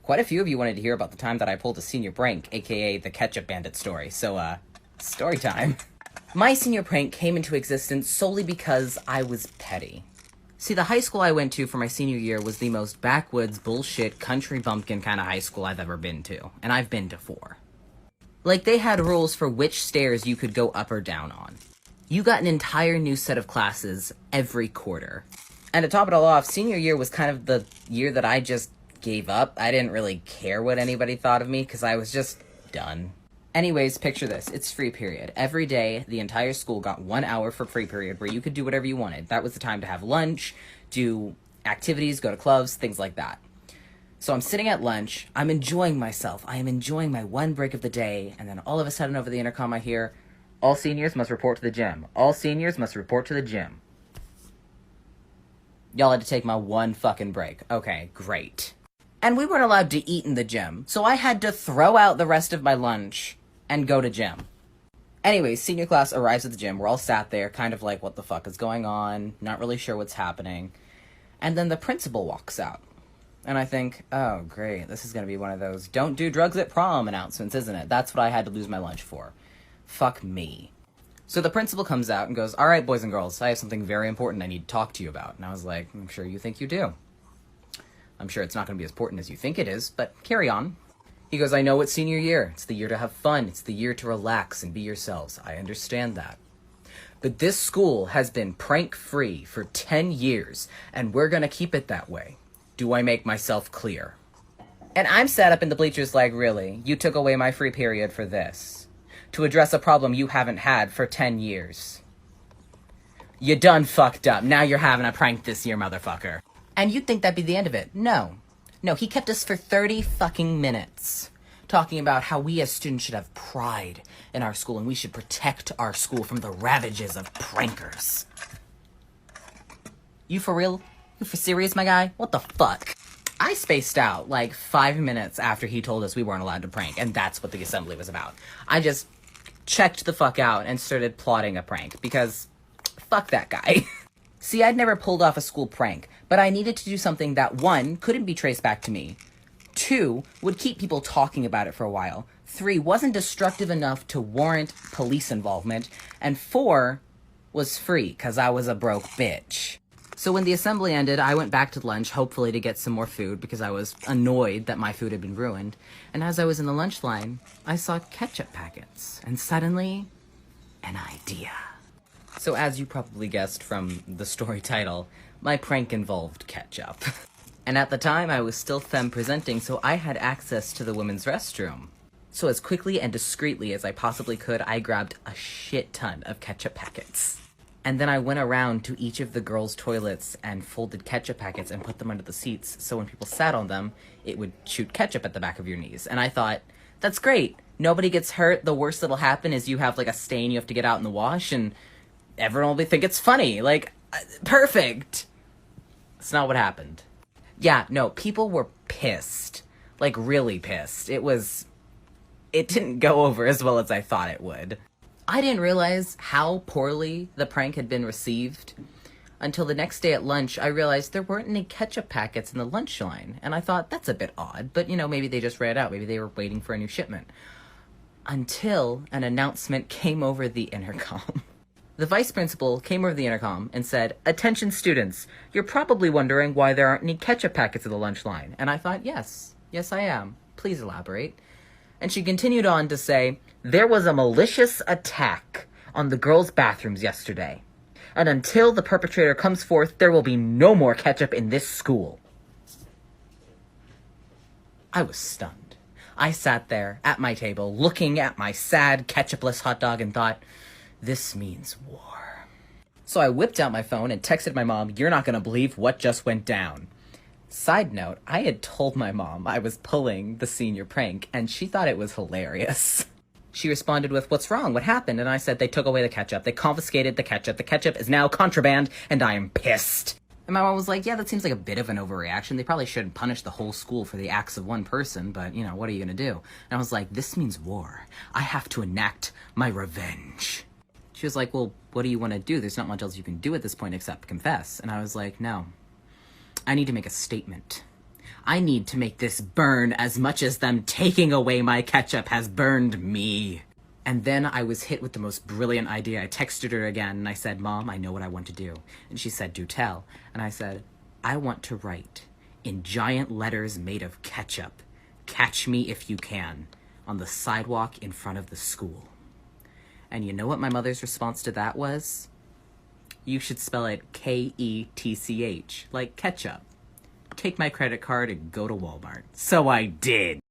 Quite a few of you wanted to hear about the time that I pulled a senior prank, aka the ketchup bandit story, so, story time. My senior prank came into existence solely because I was petty. See, the high school I went to for my senior year was the most backwoods, bullshit, country bumpkin kind of high school I've ever been to, and I've been to 4. Like, they had rules for which stairs you could go up or down on. You got an entire new set of classes every quarter. And to top it all off, senior year was kind of the year that I just gave up. I didn't really care what anybody thought of me, because I was just done. Anyways, picture this. It's free period. Every day, the entire school got 1 hour for free period where you could do whatever you wanted. That was the time to have lunch, do activities, go to clubs, things like that. So I'm sitting at lunch. I'm enjoying myself. I am enjoying my one break of the day. And then all of a sudden over the intercom I hear, all seniors must report to the gym. All seniors must report to the gym. Y'all had to take my one fucking break. Okay, great. And we weren't allowed to eat in the gym, so I had to throw out the rest of my lunch and go to gym. Anyways, senior class arrives at the gym. We're all sat there, kind of like, what the fuck is going on? Not really sure what's happening. And then the principal walks out. And I think, oh, great, this is gonna be one of those don't do drugs at prom announcements, isn't it? That's what I had to lose my lunch for. Fuck me. So the principal comes out and goes, all right, boys and girls, I have something very important I need to talk to you about. And I was like, I'm sure you think you do. I'm sure it's not going to be as important as you think it is, but carry on. He goes, I know it's senior year. It's the year to have fun. It's the year to relax and be yourselves. I understand that. But this school has been prank-free for 10 years, and we're going to keep it that way. Do I make myself clear? And I'm sat up in the bleachers like, really? You took away my free period for this? To address a problem you haven't had for 10 years. You done fucked up. Now you're having a prank this year, motherfucker. And you'd think that'd be the end of it. No. No, he kept us for 30 fucking minutes talking about how we as students should have pride in our school and we should protect our school from the ravages of prankers. You for real? You for serious, my guy? What the fuck? I spaced out like 5 minutes after he told us we weren't allowed to prank, and that's what the assembly was about. I just checked the fuck out and started plotting a prank, because fuck that guy. See, I'd never pulled off a school prank, but I needed to do something that, 1, couldn't be traced back to me, 2, would keep people talking about it for a while, 3, wasn't destructive enough to warrant police involvement, and 4, was free, because I was a broke bitch. So when the assembly ended, I went back to lunch, hopefully to get some more food, because I was annoyed that my food had been ruined, and as I was in the lunch line, I saw ketchup packets, and suddenly, an idea. So as you probably guessed from the story title, my prank involved ketchup. And at the time, I was still femme presenting, so I had access to the women's restroom. So as quickly and discreetly as I possibly could, I grabbed a shit ton of ketchup packets. And then I went around to each of the girls' toilets and folded ketchup packets and put them under the seats, so when people sat on them, it would shoot ketchup at the back of your knees. And I thought, that's great. Nobody gets hurt. The worst that'll happen is you have like a stain you have to get out in the wash, and everyone will think it's funny. Like, perfect. That's not what happened. Yeah, no, people were pissed. Like, really pissed. It didn't go over as well as I thought it would. I didn't realize how poorly the prank had been received until the next day at lunch. I realized there weren't any ketchup packets in the lunch line, and I thought, that's a bit odd, but, you know, maybe they just ran out. Maybe they were waiting for a new shipment. Until an announcement came over the intercom. The vice principal came over the intercom and said, attention students, you're probably wondering why there aren't any ketchup packets in the lunch line. And I thought, yes, I am. Please elaborate. And she continued on to say, there was a malicious attack on the girls' bathrooms yesterday. And until the perpetrator comes forth, there will be no more ketchup in this school. I was stunned. I sat there at my table looking at my sad ketchupless hot dog and thought, this means war. So I whipped out my phone and texted my mom, you're not gonna believe what just went down. Side note, I had told my mom I was pulling the senior prank, and she thought it was hilarious. She responded with, what's wrong? What happened? And I said, they took away the ketchup. They confiscated the ketchup. The ketchup is now contraband, and I am pissed. And my mom was like, yeah, that seems like a bit of an overreaction. They probably shouldn't punish the whole school for the acts of one person, but, you know, what are you gonna do? And I was like, this means war. I have to enact my revenge. She was like, well, what do you want to do? There's not much else you can do at this point except confess. And I was like, no. I need to make a statement. I need to make this burn as much as them taking away my ketchup has burned me. And then I was hit with the most brilliant idea. I texted her again and I said, Mom, I know what I want to do. And she said, do tell. And I said, I want to write in giant letters made of ketchup, "Catch me if you can," on the sidewalk in front of the school. And you know what my mother's response to that was? You should spell it Ketch, like ketchup. Take my credit card and go to Walmart. So I did.